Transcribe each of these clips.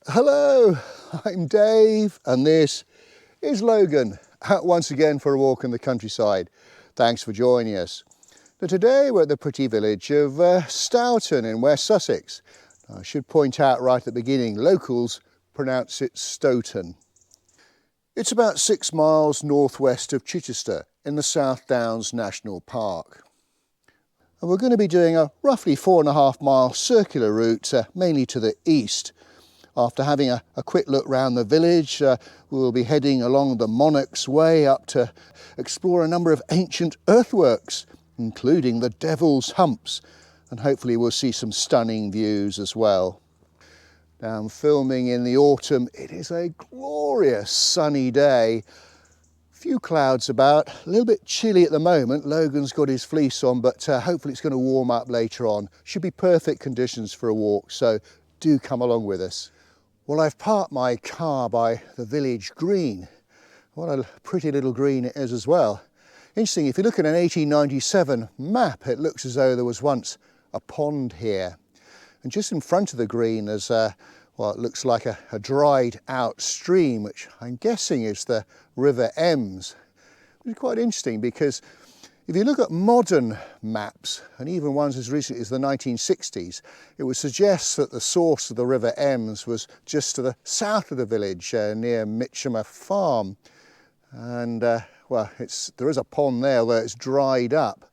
Hello, I'm Dave and this is Logan, out once again for a walk in the countryside. Thanks for joining us. Now today we're at the pretty village of Stoughton in West Sussex. I should point out right at the beginning, locals pronounce it Stoughton. It's about 6 miles northwest of Chichester in the South Downs National Park. And we're going to be doing a roughly 4.5 mile circular route, mainly to the east. After having a quick look round the village, we'll be heading along the Monarch's Way up to explore a number of ancient earthworks, including the Devil's Humps, and hopefully we'll see some stunning views as well. Now I'm filming in the autumn. It is a glorious sunny day. Few clouds about, a little bit chilly at the moment. Logan's got his fleece on, but hopefully it's going to warm up later on. Should be perfect conditions for a walk, so do come along with us. Well, I've parked my car by the village green. What a pretty little green it is as well. Interesting, if you look at an 1897 map, it looks as though there was once a pond here. And just in front of the green is, well, it looks like a dried out stream, which I'm guessing is the River Ems. It's quite interesting because if you look at modern maps, and even ones as recently as the 1960s, it would suggest that the source of the River Ems was just to the south of the village, near Mitchamer Farm. And, well, there is a pond there where it's dried up.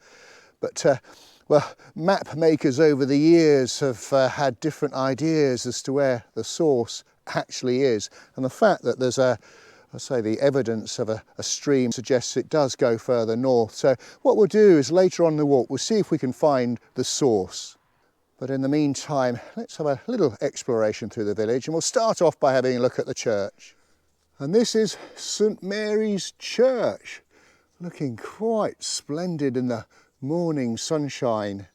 But, well, map makers over the years have had different ideas as to where the source actually is. And the fact that there's the evidence of a stream suggests it does go further north. So what we'll do is later on in the walk, we'll see if we can find the source. But in the meantime, let's have a little exploration through the village, and we'll start off by having a look at the church. And this is St Mary's Church, looking quite splendid in the morning sunshine.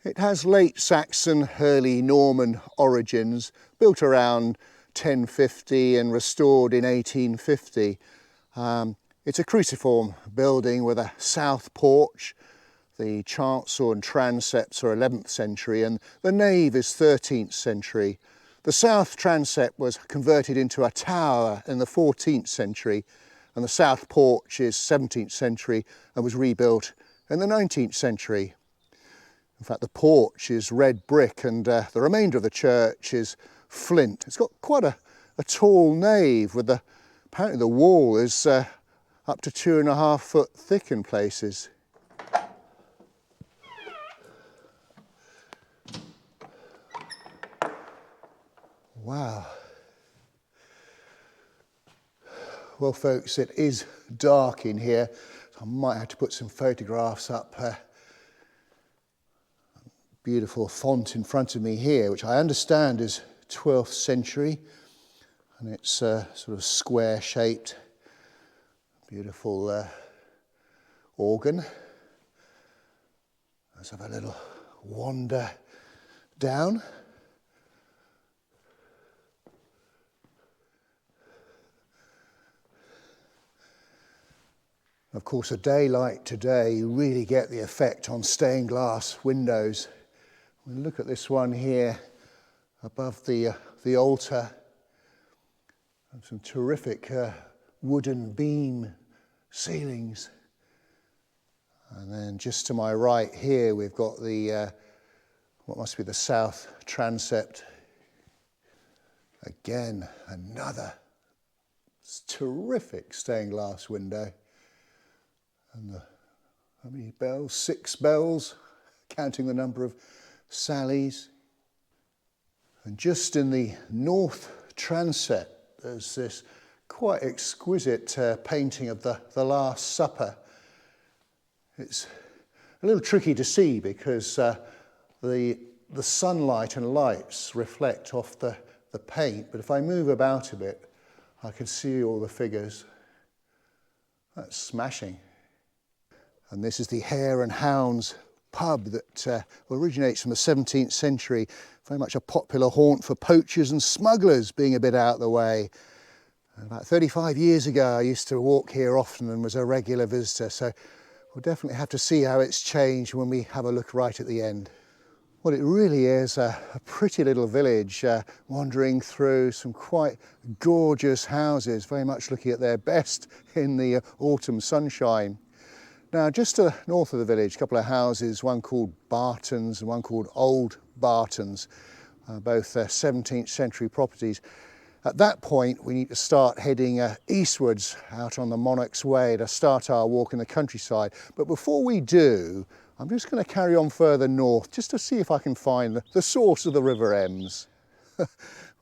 It has late Saxon, early Norman origins, built around 1050 and restored in 1850. It's a cruciform building with a south porch. The chancel and transepts are 11th century and the nave is 13th century. The south transept was converted into a tower in the 14th century, and the south porch is 17th century and was rebuilt in the 19th century. In fact, the porch is red brick and the remainder of the church is flint. It's got quite a tall nave with apparently the wall is up to 2.5 foot thick in places. Wow. Well folks, it is dark in here, so I might have to put some photographs up. Beautiful font in front of me here, which I understand is 12th century, and it's sort of square shaped. Beautiful organ. Let's have a little wander down. Of course, a day like today, you really get the effect on stained glass windows. We'll look at this one here above the altar, and some terrific wooden beam ceilings. And then just to my right here, we've got the what must be the south transept. Again, another terrific stained glass window. And how many bells? 6 bells, counting the number of sallies. And just in the north transept, there's this quite exquisite painting of the Last Supper. It's a little tricky to see because the sunlight and lights reflect off the paint, but if I move about a bit, I can see all the figures. That's smashing. And this is the Hare Hounds pub that originates from the 17th century, very much a popular haunt for poachers and smugglers, being a bit out of the way. And about 35 years ago I used to walk here often and was a regular visitor, so we'll definitely have to see how it's changed when we have a look right at the end. Well, it really is a pretty little village, wandering through some quite gorgeous houses, very much looking at their best in the autumn sunshine. Now, just to the north of the village, a couple of houses, one called Barton's and one called Old Barton's, both 17th century properties. At that point, we need to start heading eastwards out on the Monarch's Way to start our walk in the countryside. But before we do, I'm just going to carry on further north just to see if I can find the source of the River Ems.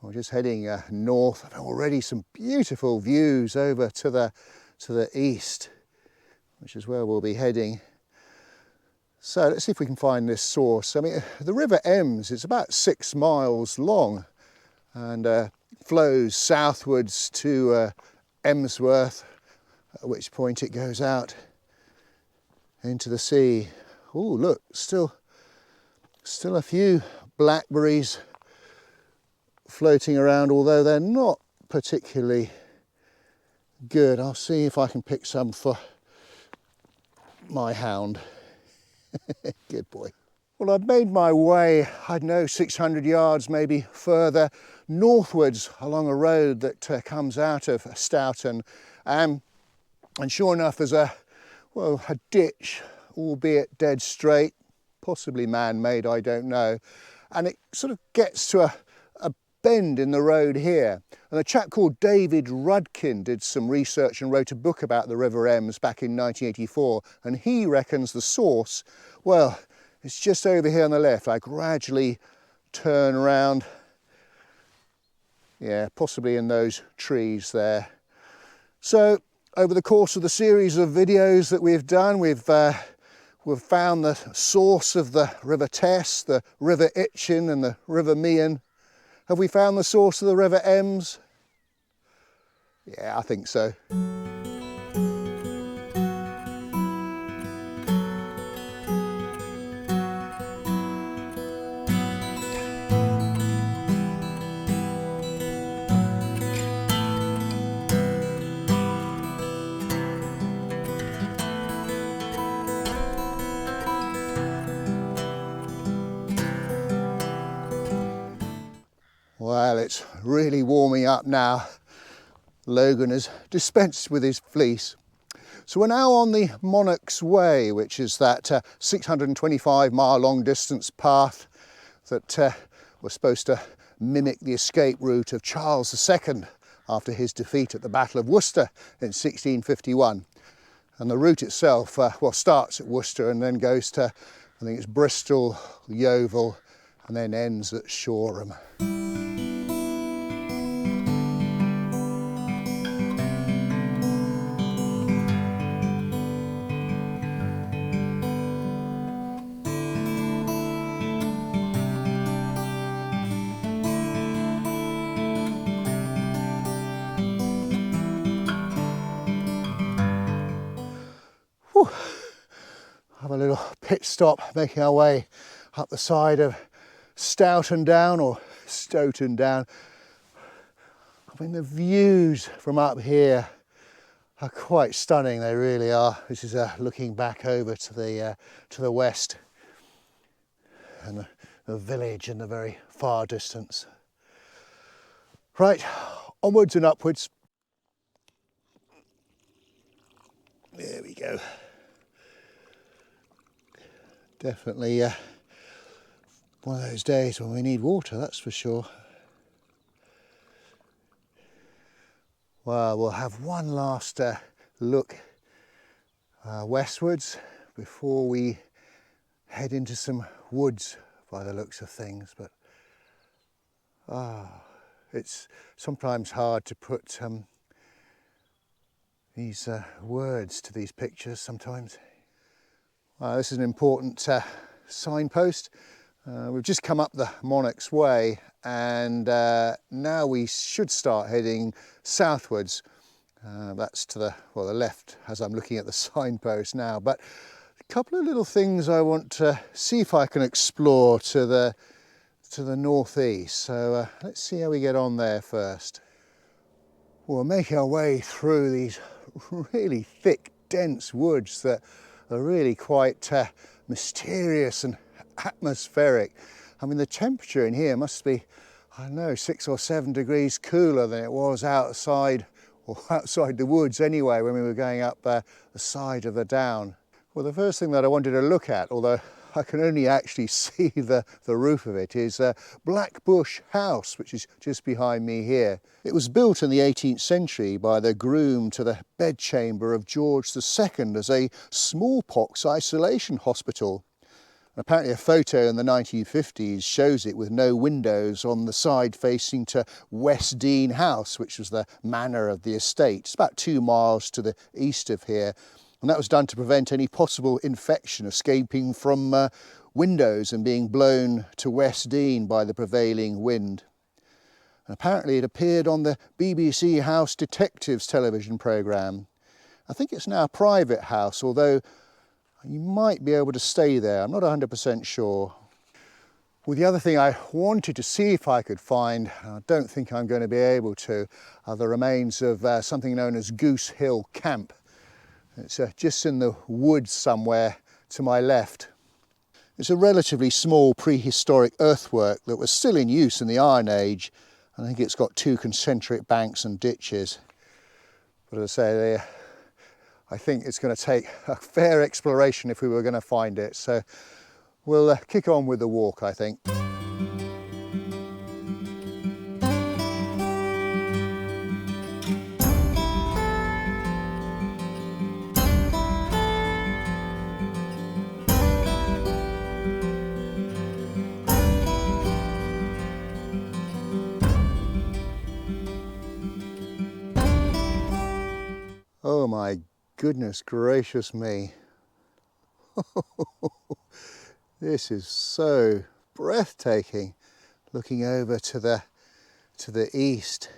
We're just heading north. I've already some beautiful views over to the east, which is where we'll be heading. So let's see if we can find this source. I mean, the River Ems is about 6 miles long and flows southwards to Emsworth, at which point it goes out into the sea. Oh, look, still a few blackberries floating around, although they're not particularly good. I'll see if I can pick some for my hound. Good boy. Well, I've made my way, I don't know, 600 yards maybe further northwards along a road that comes out of Stoughton, and sure enough there's a ditch, albeit dead straight, possibly man-made, I don't know, and it sort of gets to a bend in the road here. And a chap called David Rudkin did some research and wrote a book about the River Ems back in 1984, and he reckons the source, well, it's just over here on the left. I gradually turn around, yeah, possibly in those trees there. So over the course of the series of videos that we've done, we've found the source of the River Tess, the River Itchen and the River Meon. Have we found the source of the River Ems? Yeah, I think so. Well, it's really warming up now. Logan has dispensed with his fleece. So we're now on the Monarch's Way, which is that 625-mile long distance path that was supposed to mimic the escape route of Charles II after his defeat at the Battle of Worcester in 1651. And the route itself, starts at Worcester and then goes to, I think it's Bristol, Yeovil, and then ends at Shoreham. Whew. Have a little pit stop, making our way up the side of Stoughton Down, or Stoughton Down. I mean, the views from up here are quite stunning, they really are. This is looking back over to the west, and the village in the very far distance. Right, onwards and upwards. There we go. Definitely one of those days when we need water, that's for sure. Well, we'll have one last look westwards before we head into some woods by the looks of things. But it's sometimes hard to put these words to these pictures sometimes. This is an important signpost. We've just come up the Monarch's Way, and now we should start heading southwards. That's to the left as I'm looking at the signpost now. But a couple of little things I want to see if I can explore to the northeast. So let's see how we get on there first. We're making our way through these really thick, dense woods that are really quite mysterious and atmospheric. I mean, the temperature in here must be, I don't know, 6 or 7 degrees cooler than it was outside, or outside the woods anyway, when we were going up the side of the down. Well, the first thing that I wanted to look at, although I can only actually see the roof of it, is Blackbush House, which is just behind me here. It was built in the 18th century by the groom to the bedchamber of George II as a smallpox isolation hospital. And apparently a photo in the 1950s shows it with no windows on the side facing to West Dean House, which was the manor of the estate. It's about 2 miles to the east of here. And that was done to prevent any possible infection escaping from windows and being blown to West Dean by the prevailing wind. And apparently it appeared on the BBC House Detectives television programme. I think it's now a private house, although you might be able to stay there. I'm not 100% sure. Well, the other thing I wanted to see if I could find, and I don't think I'm going to be able to, are the remains of something known as Goosehill Camp. It's just in the woods somewhere to my left. It's a relatively small prehistoric earthwork that was still in use in the Iron Age. I think it's got 2 concentric banks and ditches. But as I say, I think it's going to take a fair exploration if we were going to find it. So we'll kick on with the walk, I think. Oh my goodness gracious me. This is so breathtaking. Looking over to the east,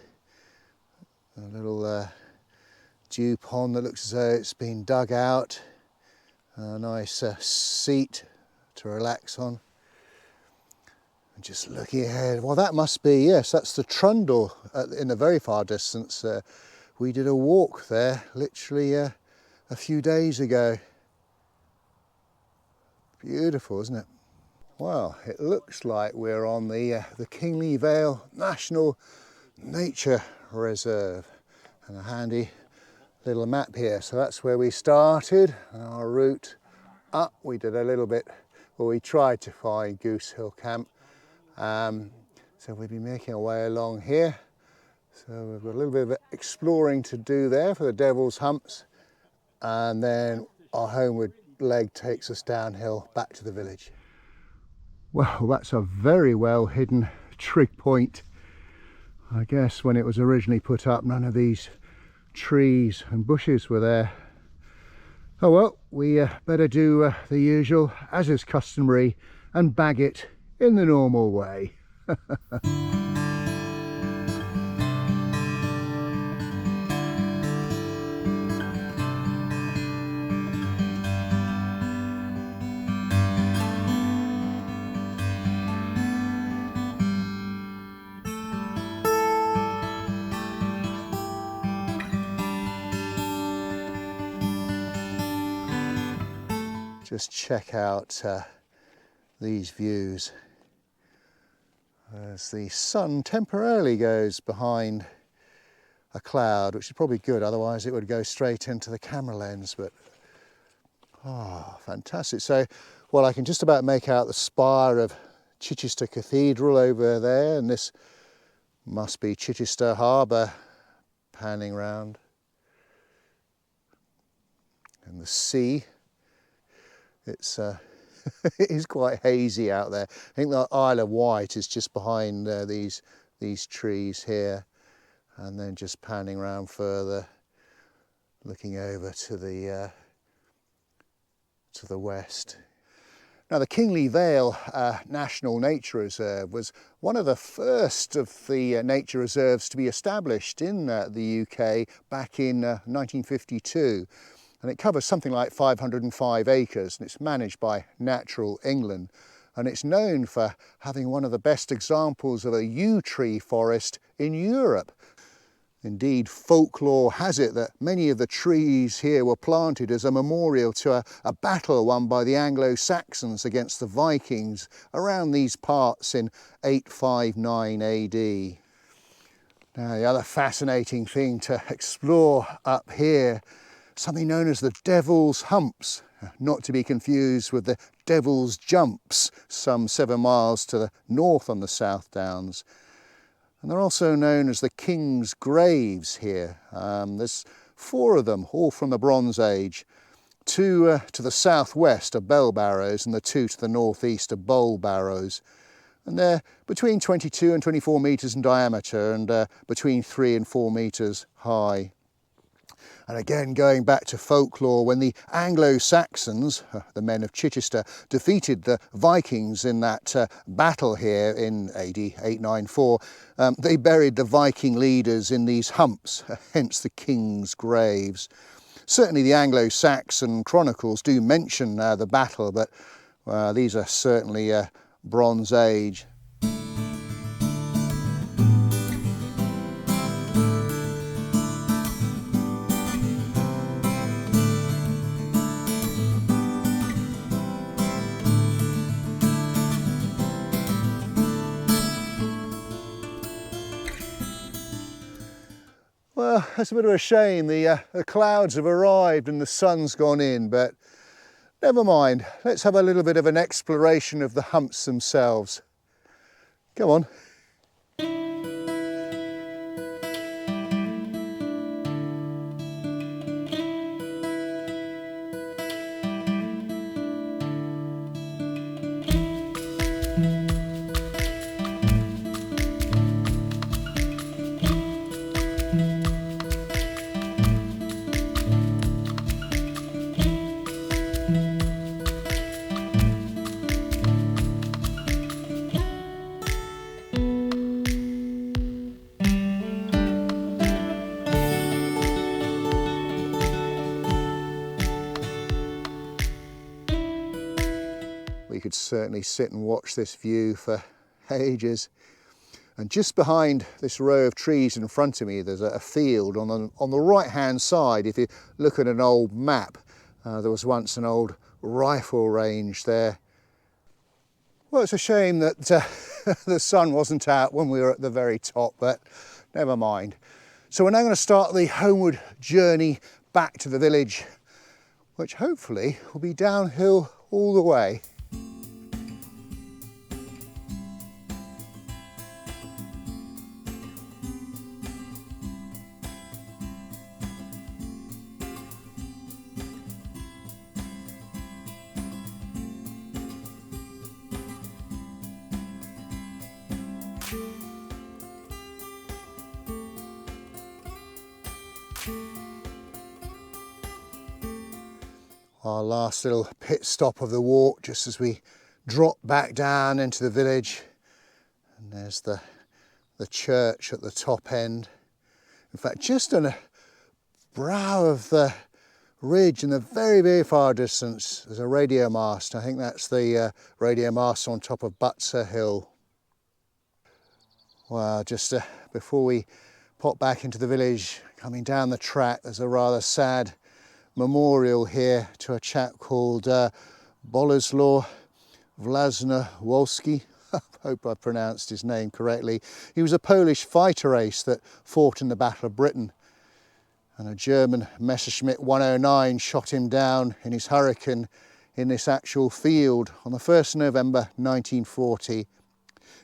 a little dew pond that looks as though it's been dug out, a nice seat to relax on, and just looking ahead. Well, that must be, yes, that's the Trundle in the very far distance. We did a walk there literally a few days ago. Beautiful, isn't it? Well, it looks like we're on the Kingley Vale National Nature Reserve, and a handy little map here. So that's where we started, and our route up. We did a little bit, well, we tried to find Goosehill Camp. So we'll be making our way along here. So we've got a little bit of exploring to do there for the Devil's Humps, and then our homeward leg takes us downhill back to the village. Well, that's a very well hidden trig point. I guess when it was originally put up, none of these trees and bushes were there. Oh well, we better do the usual, as is customary, and bag it in the normal way. Just check out these views as the sun temporarily goes behind a cloud, which is probably good, otherwise it would go straight into the camera lens. But fantastic. So, well, I can just about make out the spire of Chichester Cathedral over there, and this must be Chichester Harbour, panning round, and the sea. It's it is quite hazy out there. I think the Isle of Wight is just behind these trees here, and then just panning around further, looking over to the west. Now, the Kingley Vale National Nature Reserve was one of the first of the nature reserves to be established in the UK back in 1952. And it covers something like 505 acres, and it's managed by Natural England. And it's known for having one of the best examples of a yew tree forest in Europe. Indeed, folklore has it that many of the trees here were planted as a memorial to a battle won by the Anglo-Saxons against the Vikings around these parts in 859 AD. Now, the other fascinating thing to explore up here, something known as the Devil's Humps, not to be confused with the Devil's Jumps, some 7 miles to the north on the South Downs. And they're also known as the King's Graves here. There's 4 of them, all from the Bronze Age. 2 to the southwest are bell barrows and the 2 to the northeast are bowl barrows. And they're between 22 and 24 metres in diameter and between 3 and 4 metres high. And again, going back to folklore, when the Anglo-Saxons, the men of Chichester, defeated the Vikings in that battle here in AD 894, they buried the Viking leaders in these humps, hence the King's Graves. Certainly the Anglo-Saxon chronicles do mention the battle, but these are certainly Bronze Age. Well, that's a bit of a shame. The clouds have arrived and the sun's gone in, but never mind. Let's have a little bit of an exploration of the humps themselves. Come on. We could certainly sit and watch this view for ages. And just behind this row of trees in front of me, there's a field on the right hand side. If you look at an old map, there was once an old rifle range there. Well, it's a shame that the sun wasn't out when we were at the very top, but never mind. So we're now going to start the homeward journey back to the village, which hopefully will be downhill all the way. Our last little pit stop of the walk, just as we drop back down into the village. And there's the church at the top end. In fact, just on the brow of the ridge in the very, very far distance, there's a radio mast. I think that's the radio mast on top of Butser Hill. Well, just before we pop back into the village, coming down the track, there's a rather sad memorial here to a chap called Boleslaw Wlazna-Wolski. I hope I pronounced his name correctly. He was a Polish fighter ace that fought in the Battle of Britain, and a German Messerschmitt 109 shot him down in his Hurricane in this actual field on the 1st of November 1940.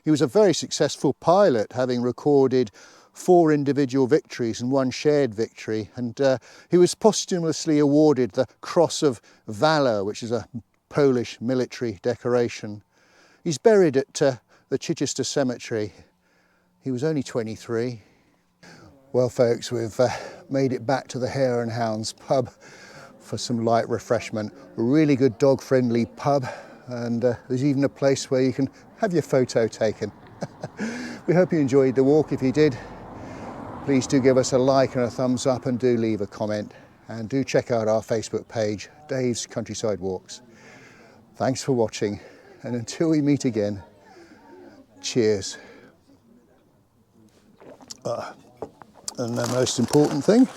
He was a very successful pilot, having recorded 4 individual victories and 1 shared victory, and he was posthumously awarded the Cross of Valour, which is a Polish military decoration. He's buried at the Chichester Cemetery. He was only 23. Well folks, we've made it back to the Hare Hounds pub for some light refreshment. A really good dog-friendly pub, and there's even a place where you can have your photo taken. We hope you enjoyed the walk. If you did, please do give us a like and a thumbs up, and do leave a comment, and do check out our Facebook page, Dave's Countryside Walks. Thanks for watching, and until we meet again, cheers. And the most important thing,